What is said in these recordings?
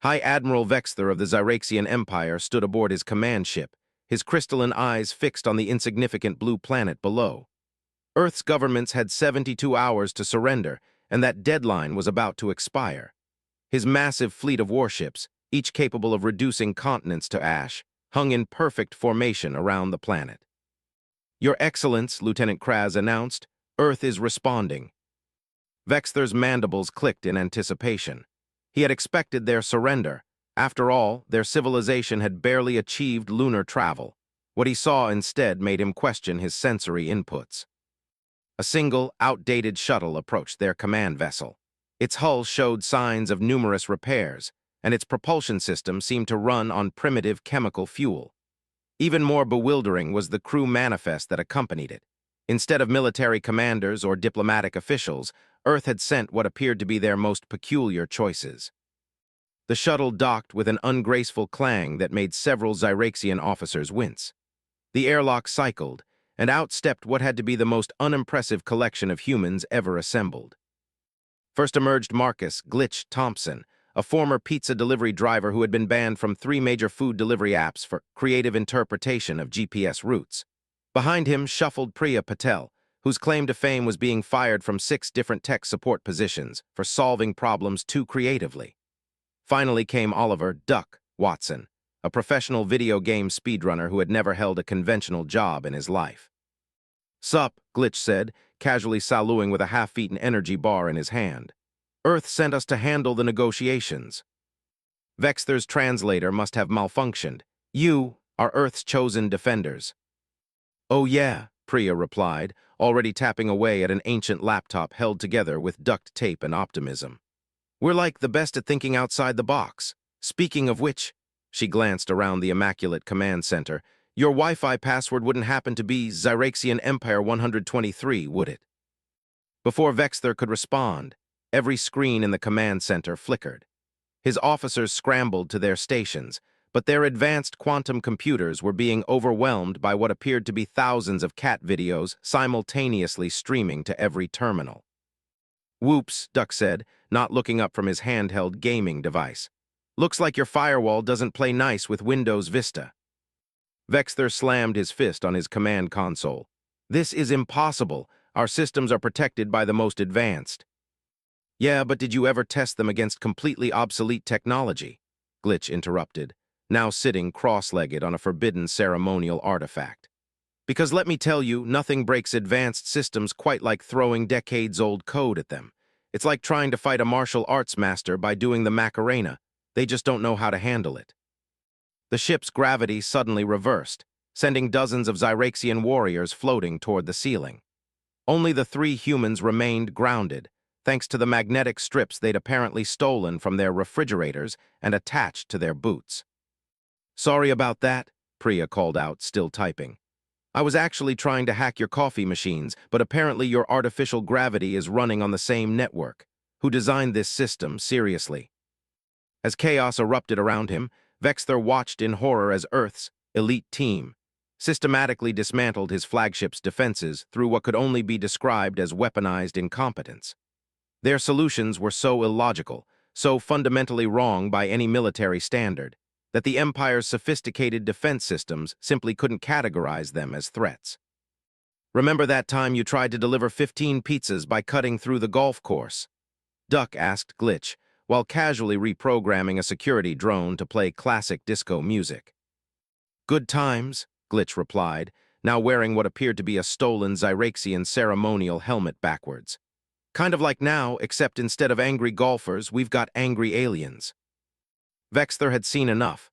High Admiral Vexther of the Zyraxian Empire stood aboard his command ship, his crystalline eyes fixed on the insignificant blue planet below. Earth's governments had 72 hours to surrender, and that deadline was about to expire. His massive fleet of warships, each capable of reducing continents to ash, hung in perfect formation around the planet. "Your Excellence," Lieutenant Kraz announced, "Earth is responding." Vexther's mandibles clicked in anticipation. He had expected their surrender. After all, their civilization had barely achieved lunar travel. What he saw instead made him question his sensory inputs. A single, outdated shuttle approached their command vessel. Its hull showed signs of numerous repairs, and its propulsion system seemed to run on primitive chemical fuel. Even more bewildering was the crew manifest that accompanied it. Instead of military commanders or diplomatic officials, Earth had sent what appeared to be their most peculiar choices. The shuttle docked with an ungraceful clang that made several Zyraxian officers wince. The airlock cycled, and out stepped what had to be the most unimpressive collection of humans ever assembled. First emerged Marcus "Glitch" Thompson, a former pizza delivery driver who had been banned from 3 major food delivery apps for creative interpretation of GPS routes. Behind him shuffled Priya Patel, whose claim to fame was being fired from 6 different tech support positions for solving problems too creatively. Finally came Oliver "Duck" Watson, a professional video game speedrunner who had never held a conventional job in his life. "Sup," Glitch said, casually saluting with a half-eaten energy bar in his hand. "Earth sent us to handle the negotiations." Vexther's translator must have malfunctioned. "You are Earth's chosen defenders." "Oh yeah," Priya replied, already tapping away at an ancient laptop held together with duct tape and optimism. "We're like the best at thinking outside the box. Speaking of which," she glanced around the immaculate command center, "your Wi-Fi password wouldn't happen to be Zyraxian Empire 123, would it?" Before Vexther could respond, every screen in the command center flickered. His officers scrambled to their stations, but their advanced quantum computers were being overwhelmed by what appeared to be thousands of cat videos simultaneously streaming to every terminal. "Whoops," Duck said, not looking up from his handheld gaming device. "Looks like your firewall doesn't play nice with Windows Vista." Vexther slammed his fist on his command console. "This is impossible. Our systems are protected by the most advanced." "Yeah, but did you ever test them against completely obsolete technology?" Glitch interrupted, now sitting cross-legged on a forbidden ceremonial artifact. "Because let me tell you, nothing breaks advanced systems quite like throwing decades-old code at them. It's like trying to fight a martial arts master by doing the Macarena. They just don't know how to handle it." The ship's gravity suddenly reversed, sending dozens of Zyraxian warriors floating toward the ceiling. Only the 3 humans remained grounded, thanks to the magnetic strips they'd apparently stolen from their refrigerators and attached to their boots. "Sorry about that," Priya called out, still typing. "I was actually trying to hack your coffee machines, but apparently your artificial gravity is running on the same network. Who designed this system, seriously?" As chaos erupted around him, Vexther watched in horror as Earth's elite team systematically dismantled his flagship's defenses through what could only be described as weaponized incompetence. Their solutions were so illogical, so fundamentally wrong by any military standard, that the Empire's sophisticated defense systems simply couldn't categorize them as threats. "Remember that time you tried to deliver 15 pizzas by cutting through the golf course?" Duck asked Glitch, while casually reprogramming a security drone to play classic disco music. "Good times," Glitch replied, now wearing what appeared to be a stolen Zyraxian ceremonial helmet backwards. "Kind of like now, except instead of angry golfers, we've got angry aliens." Vexther had seen enough.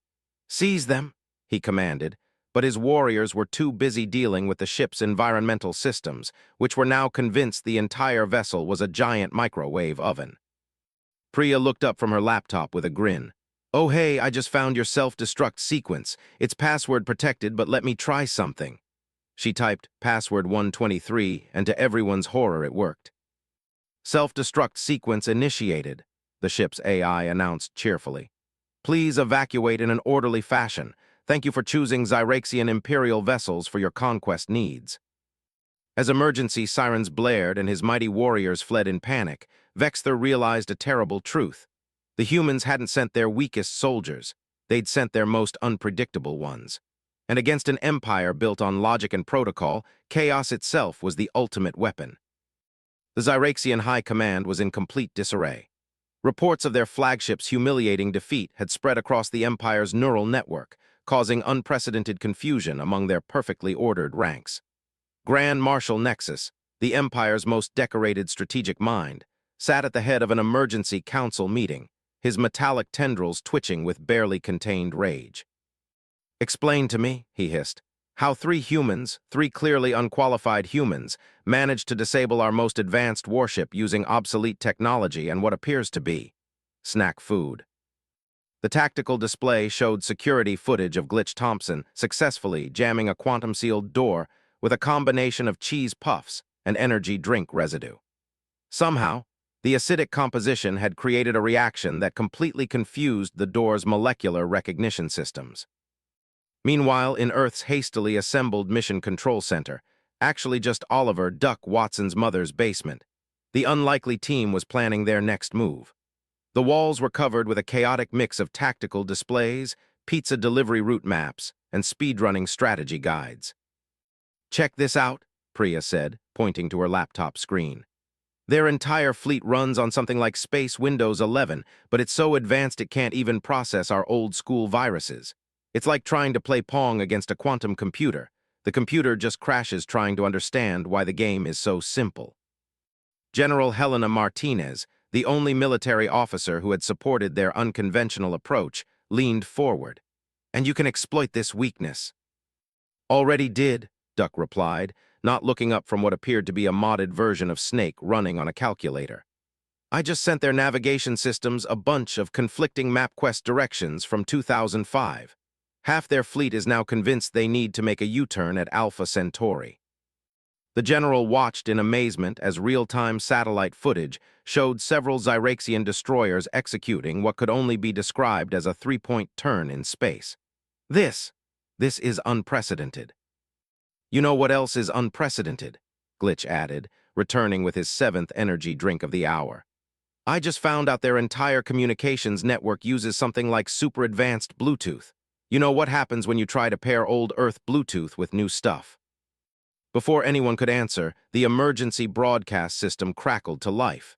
"Seize them," he commanded, but his warriors were too busy dealing with the ship's environmental systems, which were now convinced the entire vessel was a giant microwave oven. Priya looked up from her laptop with a grin. "Oh hey, I just found your self-destruct sequence. It's password protected, but let me try something." She typed password 123, and to everyone's horror it worked. "Self-destruct sequence initiated," the ship's AI announced cheerfully. "Please evacuate in an orderly fashion. Thank you for choosing Zyraxian Imperial vessels for your conquest needs." As emergency sirens blared and his mighty warriors fled in panic, Vexther realized a terrible truth. The humans hadn't sent their weakest soldiers. They'd sent their most unpredictable ones. And against an empire built on logic and protocol, chaos itself was the ultimate weapon. The Zyraxian High Command was in complete disarray. Reports of their flagship's humiliating defeat had spread across the Empire's neural network, causing unprecedented confusion among their perfectly ordered ranks. Grand Marshal Nexus, the Empire's most decorated strategic mind, sat at the head of an emergency council meeting, his metallic tendrils twitching with barely contained rage. "Explain to me," he hissed, "how three humans, three clearly unqualified humans, managed to disable our most advanced warship using obsolete technology and what appears to be snack food." The tactical display showed security footage of Glitch Thompson successfully jamming a quantum-sealed door with a combination of cheese puffs and energy drink residue. Somehow, the acidic composition had created a reaction that completely confused the door's molecular recognition systems. Meanwhile, in Earth's hastily assembled Mission Control Center, actually just Oliver Duck Watson's mother's basement, the unlikely team was planning their next move. The walls were covered with a chaotic mix of tactical displays, pizza delivery route maps, and speedrunning strategy guides. "Check this out," Priya said, pointing to her laptop screen. "Their entire fleet runs on something like Space Windows 11, but it's so advanced it can't even process our old-school viruses. It's like trying to play Pong against a quantum computer. The computer just crashes trying to understand why the game is so simple." General Helena Martinez, the only military officer who had supported their unconventional approach, leaned forward. "And you can exploit this weakness." "Already did," Duck replied, not looking up from what appeared to be a modded version of Snake running on a calculator. "I just sent their navigation systems a bunch of conflicting MapQuest directions from 2005. Half their fleet is now convinced they need to make a U-turn at Alpha Centauri." The general watched in amazement as real-time satellite footage showed several Zyraxian destroyers executing what could only be described as a three-point turn in space. This is unprecedented." "You know what else is unprecedented?" Glitch added, returning with his seventh energy drink of the hour. "I just found out their entire communications network uses something like super-advanced Bluetooth. You know what happens when you try to pair old Earth Bluetooth with new stuff?" Before anyone could answer, the emergency broadcast system crackled to life.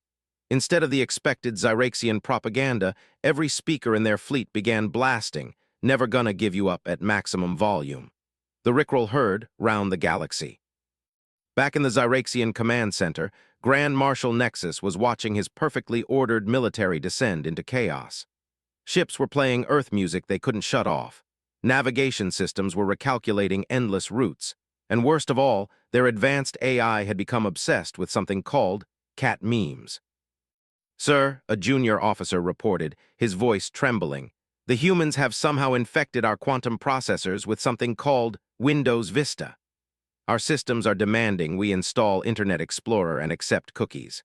Instead of the expected Zyraxian propaganda, every speaker in their fleet began blasting, "Never gonna give you up" at maximum volume. The Rickroll heard round the galaxy. Back in the Zyraxian command center, Grand Marshal Nexus was watching his perfectly ordered military descend into chaos. Ships were playing Earth music they couldn't shut off. Navigation systems were recalculating endless routes. And worst of all, their advanced AI had become obsessed with something called cat memes. "Sir," a junior officer reported, his voice trembling, "the humans have somehow infected our quantum processors with something called Windows Vista. Our systems are demanding we install Internet Explorer and accept cookies."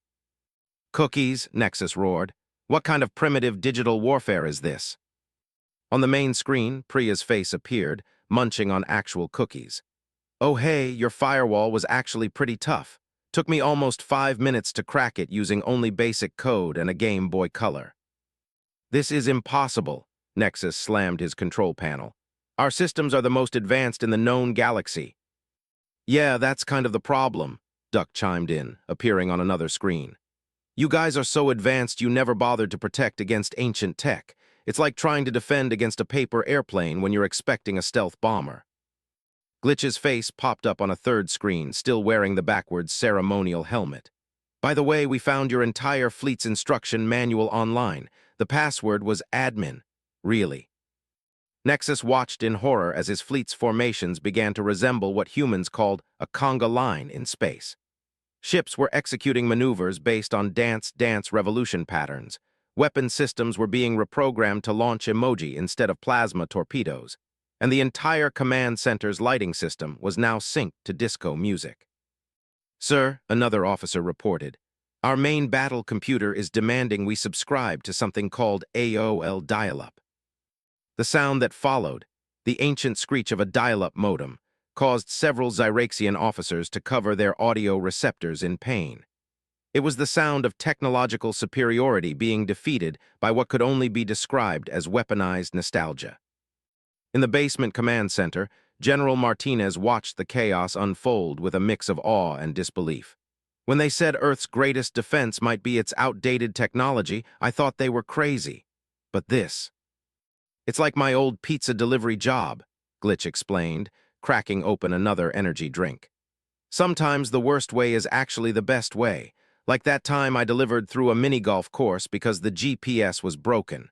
"Cookies?" Nexus roared. "What kind of primitive digital warfare is this?" On the main screen, Priya's face appeared, munching on actual cookies. "Oh hey, your firewall was actually pretty tough. Took me almost 5 minutes to crack it using only basic code and a Game Boy Color." "This is impossible," Nexus slammed his control panel. "Our systems are the most advanced in the known galaxy." "Yeah, that's kind of the problem," Duck chimed in, appearing on another screen. "You guys are so advanced you never bothered to protect against ancient tech. It's like trying to defend against a paper airplane when you're expecting a stealth bomber." Glitch's face popped up on a third screen, still wearing the backwards ceremonial helmet. "By the way, we found your entire fleet's instruction manual online. The password was admin." "Really?" Nexus watched in horror as his fleet's formations began to resemble what humans called a conga line in space. Ships were executing maneuvers based on dance revolution patterns. Weapon systems were being reprogrammed to launch emoji instead of plasma torpedoes. And the entire command center's lighting system was now synced to disco music. "Sir," another officer reported, "our main battle computer is demanding we subscribe to something called AOL dial-up." The sound that followed, the ancient screech of a dial-up modem, caused several Zyraxian officers to cover their audio receptors in pain. It was the sound of technological superiority being defeated by what could only be described as weaponized nostalgia. In the basement command center, General Martinez watched the chaos unfold with a mix of awe and disbelief. When they said Earth's greatest defense might be its outdated technology, I thought they were crazy. But this... It's like my old pizza delivery job, Glitch explained, cracking open another energy drink. Sometimes the worst way is actually the best way, like that time I delivered through a mini-golf course because the GPS was broken.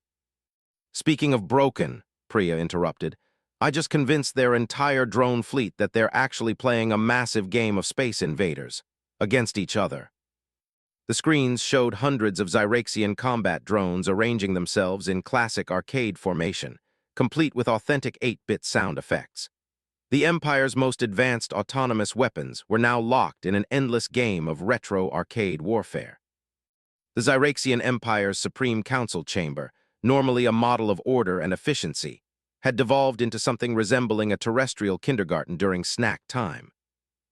Speaking of broken, Priya interrupted, I just convinced their entire drone fleet that they're actually playing a massive game of Space Invaders against each other. The screens showed hundreds of Zyraxian combat drones arranging themselves in classic arcade formation, complete with authentic 8-bit sound effects. The Empire's most advanced autonomous weapons were now locked in an endless game of retro arcade warfare. The Zyraxian Empire's Supreme Council Chamber, normally a model of order and efficiency, had devolved into something resembling a terrestrial kindergarten during snack time.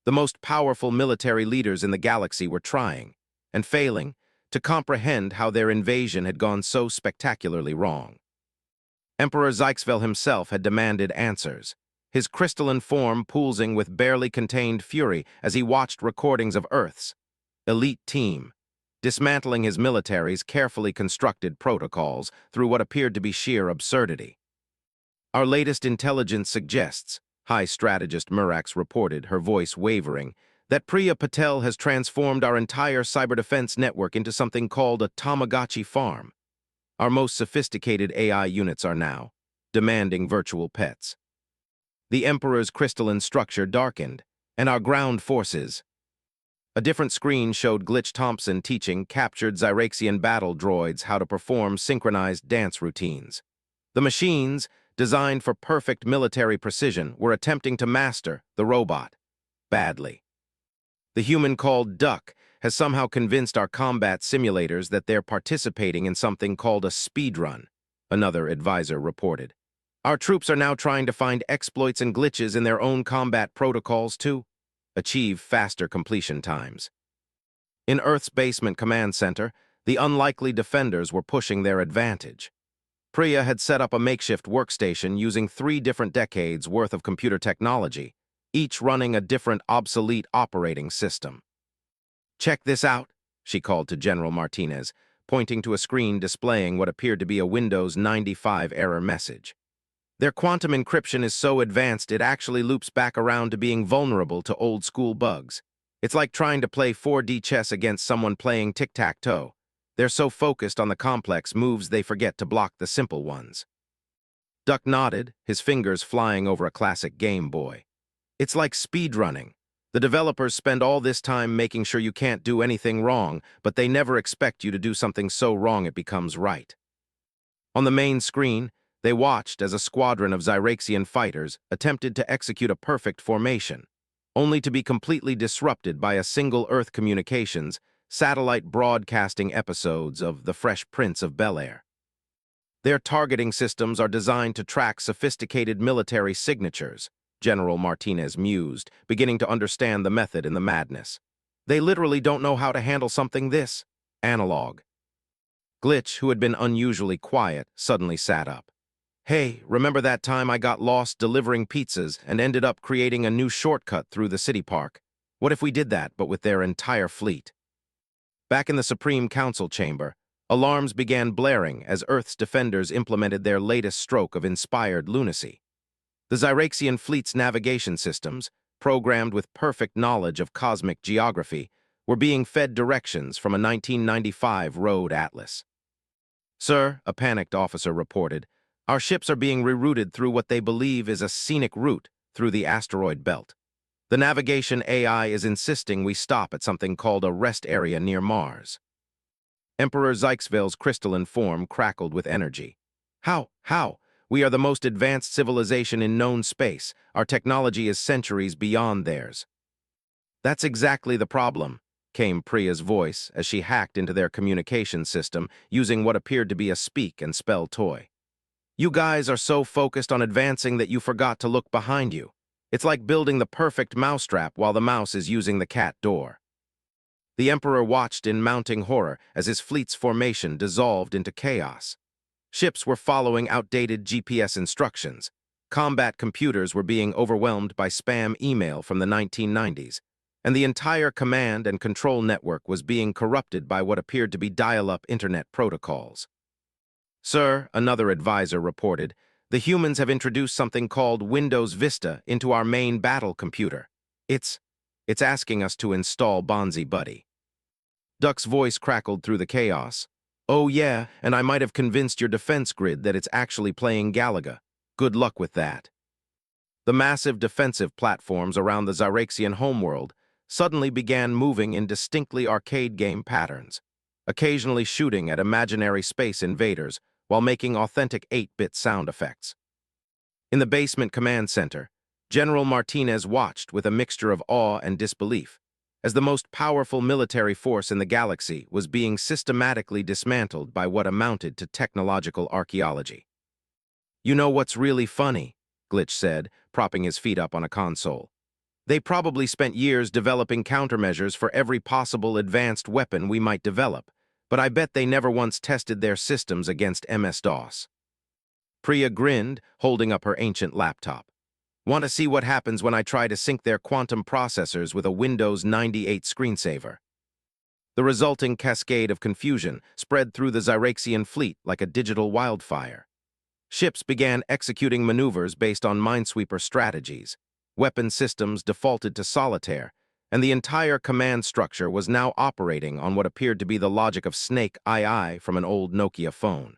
The most powerful military leaders in the galaxy were trying, and failing, to comprehend how their invasion had gone so spectacularly wrong. Emperor Zyxvel himself had demanded answers, his crystalline form pulsing with barely contained fury as he watched recordings of Earth's elite team, dismantling his military's carefully constructed protocols through what appeared to be sheer absurdity. Our latest intelligence suggests, High Strategist Murax reported, her voice wavering, that Priya Patel has transformed our entire cyberdefense network into something called a Tamagotchi farm. Our most sophisticated AI units are now demanding virtual pets. The Emperor's crystalline structure darkened, and our ground forces. A different screen showed Glitch Thompson teaching captured Zyraxian battle droids how to perform synchronized dance routines. The machines, designed for perfect military precision, were attempting to master the robot badly. The human called Duck has somehow convinced our combat simulators that they're participating in something called a speedrun, another advisor reported. Our troops are now trying to find exploits and glitches in their own combat protocols to achieve faster completion times. In Earth's basement command center, the unlikely defenders were pushing their advantage. Priya had set up a makeshift workstation using 3 different decades worth of computer technology, each running a different obsolete operating system. Check this out, she called to General Martinez, pointing to a screen displaying what appeared to be a Windows 95 error message. Their quantum encryption is so advanced it actually loops back around to being vulnerable to old-school bugs. It's like trying to play 4D chess against someone playing tic-tac-toe. They're so focused on the complex moves they forget to block the simple ones. Duck nodded, his fingers flying over a classic Game Boy. It's like speedrunning. The developers spend all this time making sure you can't do anything wrong, but they never expect you to do something so wrong it becomes right. On the main screen, they watched as a squadron of Zyraxian fighters attempted to execute a perfect formation, only to be completely disrupted by a single Earth communications, satellite broadcasting episodes of The Fresh Prince of Bel-Air. Their targeting systems are designed to track sophisticated military signatures, General Martinez mused, beginning to understand the method in the madness. They literally don't know how to handle something this analog. Glitch, who had been unusually quiet, suddenly sat up. Hey, remember that time I got lost delivering pizzas and ended up creating a new shortcut through the city park? What if we did that, but with their entire fleet? Back in the Supreme Council chamber, alarms began blaring as Earth's defenders implemented their latest stroke of inspired lunacy. The Zyraxian fleet's navigation systems, programmed with perfect knowledge of cosmic geography, were being fed directions from a 1995 road atlas. Sir, a panicked officer reported, our ships are being rerouted through what they believe is a scenic route through the asteroid belt. The navigation AI is insisting we stop at something called a rest area near Mars. Emperor Zyxvel's crystalline form crackled with energy. How? We are the most advanced civilization in known space. Our technology is centuries beyond theirs. That's exactly the problem, came Priya's voice as she hacked into their communication system using what appeared to be a speak and spell toy. You guys are so focused on advancing that you forgot to look behind you. It's like building the perfect mousetrap while the mouse is using the cat door. The Emperor watched in mounting horror as his fleet's formation dissolved into chaos. Ships were following outdated GPS instructions. Combat computers were being overwhelmed by spam email from the 1990s, and the entire command and control network was being corrupted by what appeared to be dial-up internet protocols. "Sir," another advisor reported, "the humans have introduced something called Windows Vista into our main battle computer. It's asking us to install Bonzi Buddy." Duck's voice crackled through the chaos. "Oh yeah, and I might have convinced your defense grid that it's actually playing Galaga. Good luck with that." The massive defensive platforms around the Zyraxian homeworld suddenly began moving in distinctly arcade game patterns, occasionally shooting at imaginary space invaders while making authentic 8-bit sound effects. In the basement command center, General Martinez watched with a mixture of awe and disbelief as the most powerful military force in the galaxy was being systematically dismantled by what amounted to technological archaeology. "You know what's really funny?" Glitch said, propping his feet up on a console. "They probably spent years developing countermeasures for every possible advanced weapon we might develop, but I bet they never once tested their systems against MS-DOS." Priya grinned, holding up her ancient laptop. "Want to see what happens when I try to sync their quantum processors with a Windows 98 screensaver?" The resulting cascade of confusion spread through the Zyraxian fleet like a digital wildfire. Ships began executing maneuvers based on Minesweeper strategies. Weapon systems defaulted to solitaire, and the entire command structure was now operating on what appeared to be the logic of Snake II from an old Nokia phone.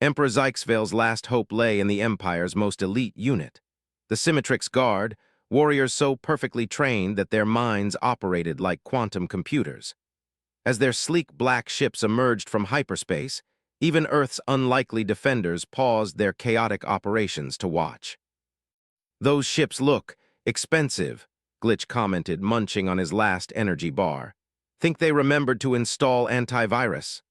Emperor Zyxvale's last hope lay in the Empire's most elite unit, the Symmetrix Guard, warriors so perfectly trained that their minds operated like quantum computers. As their sleek black ships emerged from hyperspace, even Earth's unlikely defenders paused their chaotic operations to watch. "Those ships look expensive," Glitch commented, munching on his last energy bar. "Think they remembered to install antivirus?"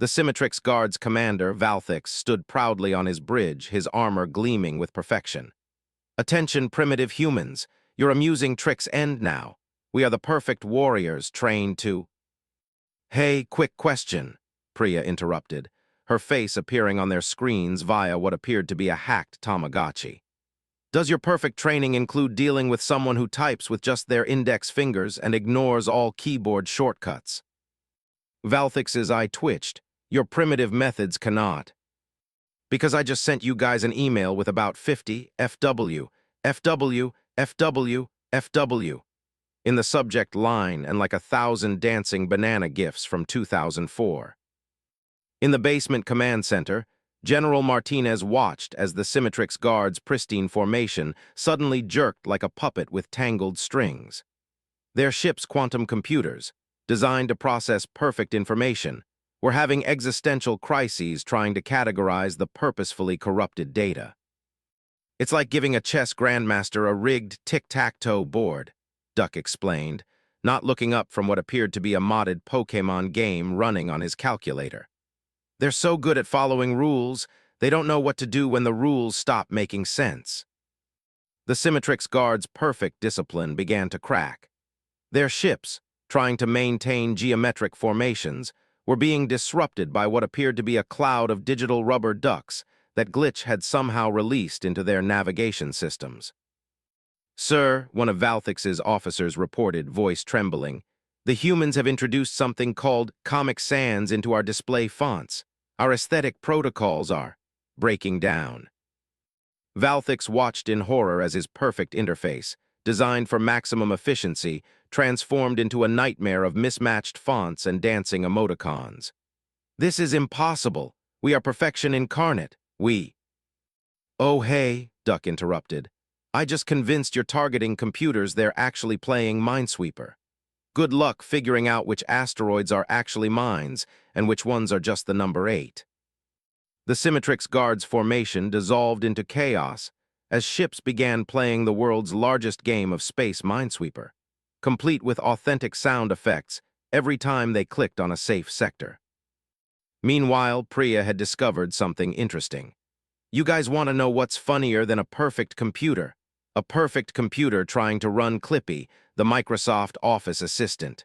The Symmetrix Guard's commander, Valthix, stood proudly on his bridge, his armor gleaming with perfection. "Attention, primitive humans. Your amusing tricks end now. We are the perfect warriors trained to—" "Hey, quick question," Priya interrupted, her face appearing on their screens via what appeared to be a hacked Tamagotchi. "Does your perfect training include dealing with someone who types with just their index fingers and ignores all keyboard shortcuts?" Valthix's eye twitched. "Your primitive methods cannot." "Because I just sent you guys an email with about 50 FW, FW, FW, FW in the subject line and like 1,000 dancing banana gifs from 2004. In the basement command center, General Martinez watched as the Symmetrix Guard's pristine formation suddenly jerked like a puppet with tangled strings. Their ship's quantum computers, designed to process perfect information, were having existential crises trying to categorize the purposefully corrupted data. "It's like giving a chess grandmaster a rigged tic-tac-toe board," Duck explained, not looking up from what appeared to be a modded Pokémon game running on his calculator. "They're so good at following rules, they don't know what to do when the rules stop making sense." The Symmetrix Guard's perfect discipline began to crack. Their ships, trying to maintain geometric formations, were being disrupted by what appeared to be a cloud of digital rubber ducks that Glitch had somehow released into their navigation systems. "Sir," one of Valthix's officers reported, voice trembling, "the humans have introduced something called Comic Sans into our display fonts. Our aesthetic protocols are breaking down." Valthix watched in horror as his perfect interface, designed for maximum efficiency, transformed into a nightmare of mismatched fonts and dancing emoticons. "This is impossible. We are perfection incarnate. We—" "Oh hey," Duck interrupted. "I just convinced your targeting computers they're actually playing Minesweeper. Good luck figuring out which asteroids are actually mines and which ones are just the number 8. The Symmetrix Guard's formation dissolved into chaos as ships began playing the world's largest game of space Minesweeper, complete with authentic sound effects every time they clicked on a safe sector. Meanwhile, Priya had discovered something interesting. "You guys want to know what's funnier than a perfect computer? A perfect computer trying to run Clippy, the Microsoft Office assistant.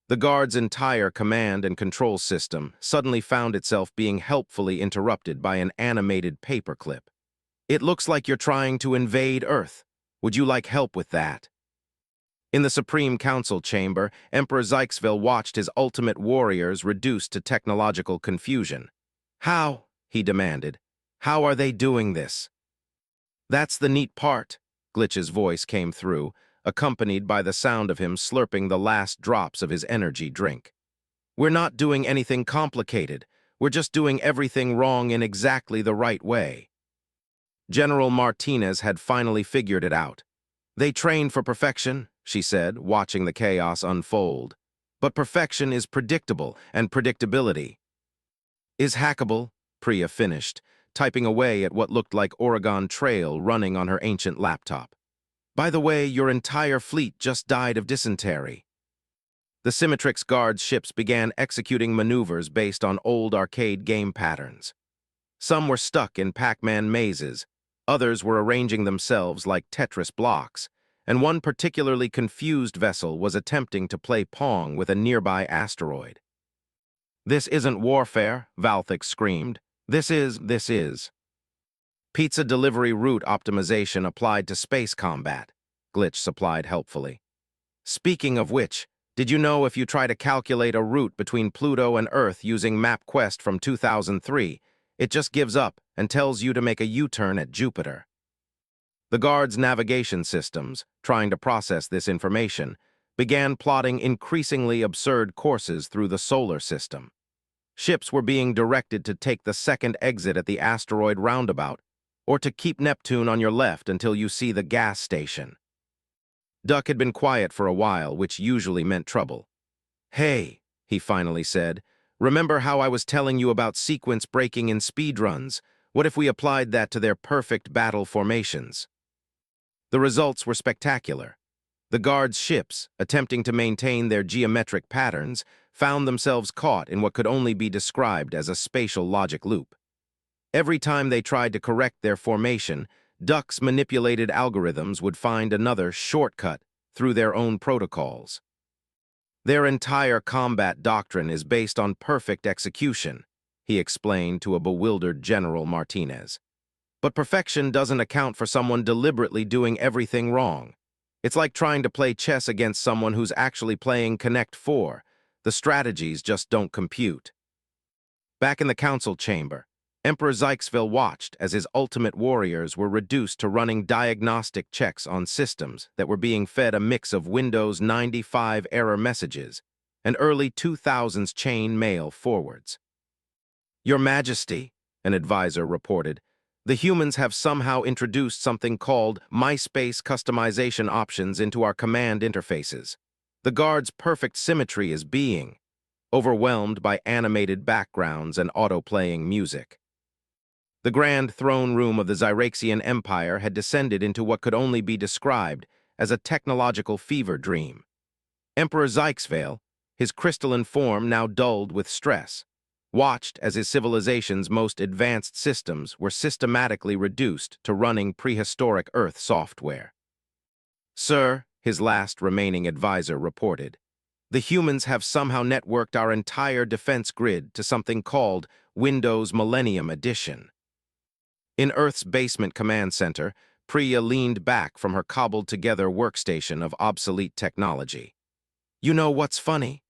The guard's entire command and control system suddenly found itself being helpfully interrupted by an animated paperclip. "It looks like you're trying to invade Earth. Would you like help with that?" In the Supreme Council chamber, Emperor Zyxville watched his ultimate warriors reduced to technological confusion. "How?" he demanded. "How are they doing this?" "That's the neat part," Glitch's voice came through, accompanied by the sound of him slurping the last drops of his energy drink. "We're not doing anything complicated. We're just doing everything wrong in exactly the right way." General Martinez had finally figured it out. "They train for perfection," she said, watching the chaos unfold. "But perfection is predictable, and predictability is hackable," Priya finished, typing away at what looked like Oregon Trail running on her ancient laptop. "By the way, your entire fleet just died of dysentery." The Symmetrix Guard's ships began executing maneuvers based on old arcade game patterns. Some were stuck in Pac-Man mazes, others were arranging themselves like Tetris blocks, and one particularly confused vessel was attempting to play Pong with a nearby asteroid. "This isn't warfare," Valthix screamed. This is. Pizza delivery route optimization applied to space combat," Glitch supplied helpfully. "Speaking of which, did you know if you try to calculate a route between Pluto and Earth using MapQuest from 2003, it just gives up and tells you to make a U-turn at Jupiter?" The Guard's navigation systems, trying to process this information, began plotting increasingly absurd courses through the solar system. Ships were being directed to take the second exit at the asteroid roundabout, or to keep Neptune on your left until you see the gas station. Duck had been quiet for a while, which usually meant trouble. "Hey," he finally said, "remember how I was telling you about sequence breaking in speedruns? What if we applied that to their perfect battle formations?" The results were spectacular. The Guard's ships, attempting to maintain their geometric patterns, found themselves caught in what could only be described as a spatial logic loop. Every time they tried to correct their formation, Duck's manipulated algorithms would find another shortcut through their own protocols. "Their entire combat doctrine is based on perfect execution," he explained to a bewildered General Martinez. "But perfection doesn't account for someone deliberately doing everything wrong. It's like trying to play chess against someone who's actually playing Connect 4. The strategies just don't compute." Back in the council chamber, Emperor Zyxville watched as his ultimate warriors were reduced to running diagnostic checks on systems that were being fed a mix of Windows 95 error messages and early 2000s chain mail forwards. "Your Majesty," an advisor reported, "the humans have somehow introduced something called MySpace customization options into our command interfaces. The Guard's perfect symmetry is being overwhelmed by animated backgrounds and auto-playing music." The grand throne room of the Zyraxian Empire had descended into what could only be described as a technological fever dream. Emperor Zyxvale, his crystalline form now dulled with stress, watched as his civilization's most advanced systems were systematically reduced to running prehistoric Earth software. "Sir," his last remaining advisor reported, "the humans have somehow networked our entire defense grid to something called Windows Millennium Edition." In Earth's basement command center, Priya leaned back from her cobbled-together workstation of obsolete technology. "You know what's funny?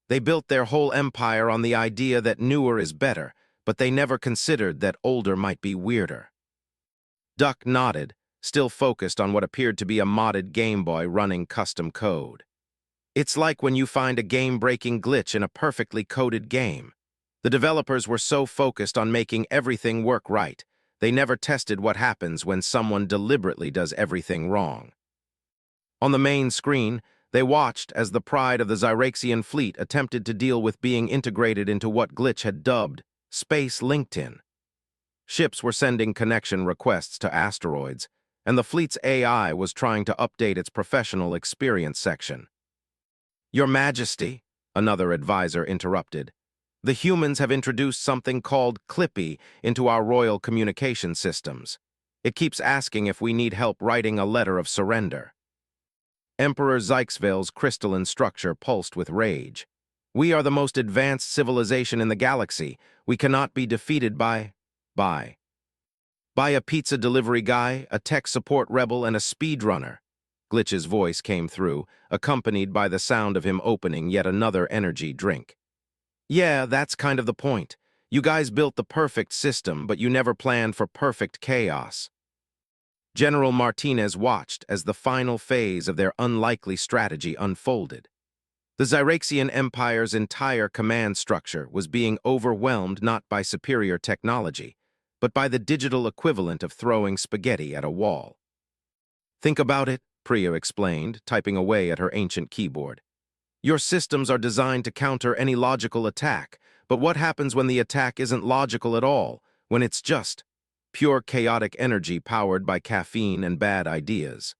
They built their whole empire on the idea that newer is better, but they never considered that older might be weirder." Duck nodded, still focused on what appeared to be a modded Game Boy running custom code. "It's like when you find a game-breaking glitch in a perfectly coded game. The developers were so focused on making everything work right, they never tested what happens when someone deliberately does everything wrong." On the main screen, they watched as the pride of the Zyraxian fleet attempted to deal with being integrated into what Glitch had dubbed Space LinkedIn. Ships were sending connection requests to asteroids, and the fleet's AI was trying to update its professional experience section. "Your Majesty," another advisor interrupted, "the humans have introduced something called Clippy into our royal communication systems. It keeps asking if we need help writing a letter of surrender." Emperor Zyxvale's crystalline structure pulsed with rage. We are the most advanced civilization in the galaxy. We cannot be defeated by a pizza delivery guy, a tech support rebel, and a speedrunner. Glitch's voice came through, accompanied by the sound of him opening yet another energy drink. Yeah, that's kind of the point. You guys built the perfect system, but you never planned for perfect chaos. General Martinez watched as the final phase of their unlikely strategy unfolded. The Zyraxian Empire's entire command structure was being overwhelmed not by superior technology, but by the digital equivalent of throwing spaghetti at a wall. Think about it, Priya explained, typing away at her ancient keyboard. Your systems are designed to counter any logical attack, but what happens when the attack isn't logical at all, when it's just pure chaotic energy powered by caffeine and bad ideas?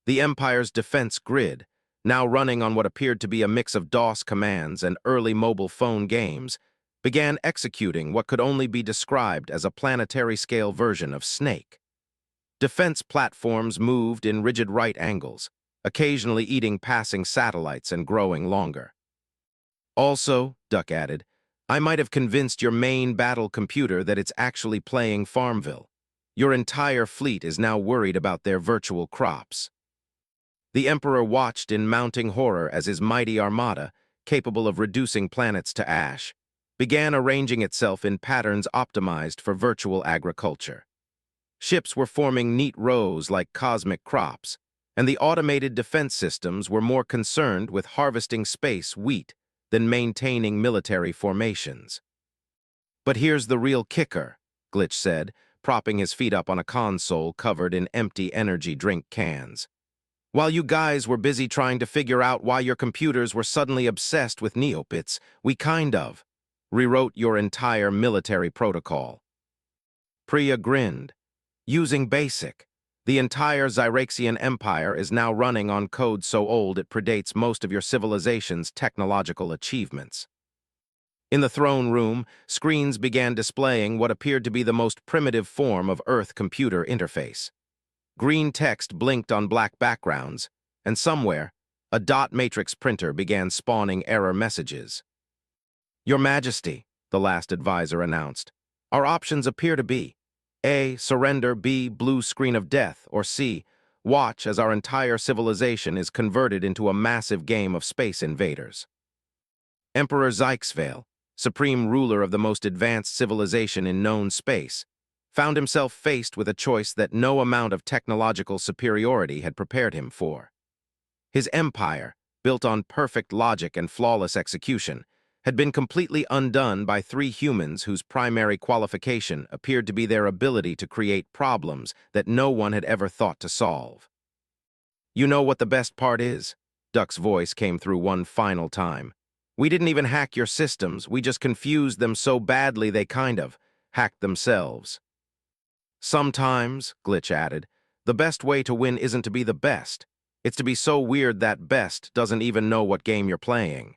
The Empire's defense grid, now running on what appeared to be a mix of DOS commands and early mobile phone games, began executing what could only be described as a planetary-scale version of Snake. Defense platforms moved in rigid right angles, occasionally eating passing satellites and growing longer. Also, Duck added, I might have convinced your main battle computer that it's actually playing Farmville. Your entire fleet is now worried about their virtual crops. The Emperor watched in mounting horror as his mighty armada, capable of reducing planets to ash, began arranging itself in patterns optimized for virtual agriculture. Ships were forming neat rows like cosmic crops, and the automated defense systems were more concerned with harvesting space wheat than maintaining military formations. But here's the real kicker, Glitch said, propping his feet up on a console covered in empty energy drink cans. While you guys were busy trying to figure out why your computers were suddenly obsessed with Neopets, we kind of rewrote your entire military protocol. Priya grinned. Using BASIC, the entire Zyraxian Empire is now running on code so old it predates most of your civilization's technological achievements. In the throne room, screens began displaying what appeared to be the most primitive form of Earth computer interface. Green text blinked on black backgrounds, and somewhere, a dot matrix printer began spawning error messages. Your Majesty, the last advisor announced, our options appear to be A. Surrender, B. Blue screen of death, or C. Watch as our entire civilization is converted into a massive game of space invaders. Emperor Zyxvale, supreme ruler of the most advanced civilization in known space, found himself faced with a choice that no amount of technological superiority had prepared him for. His empire, built on perfect logic and flawless execution, had been completely undone by three humans whose primary qualification appeared to be their ability to create problems that no one had ever thought to solve. You know what the best part is? Duck's voice came through one final time. We didn't even hack your systems, we just confused them so badly they kind of hacked themselves. Sometimes, Glitch added, the best way to win isn't to be the best. It's to be so weird that best doesn't even know what game you're playing.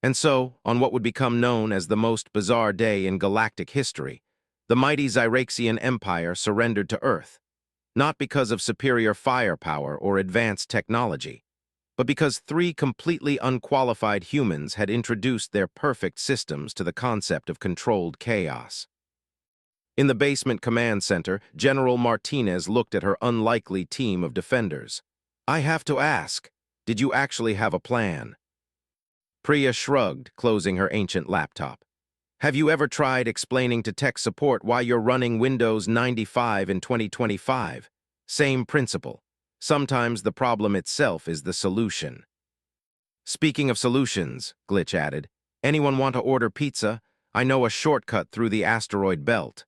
And so, on what would become known as the most bizarre day in galactic history, the mighty Zyraxian Empire surrendered to Earth, not because of superior firepower or advanced technology, but because three completely unqualified humans had introduced their perfect systems to the concept of controlled chaos. In the basement command center, General Martinez looked at her unlikely team of defenders. I have to ask, did you actually have a plan? Priya shrugged, closing her ancient laptop. Have you ever tried explaining to tech support why you're running Windows 95 in 2025? Same principle. Sometimes the problem itself is the solution. Speaking of solutions, Glitch added, anyone want to order pizza? I know a shortcut through the asteroid belt.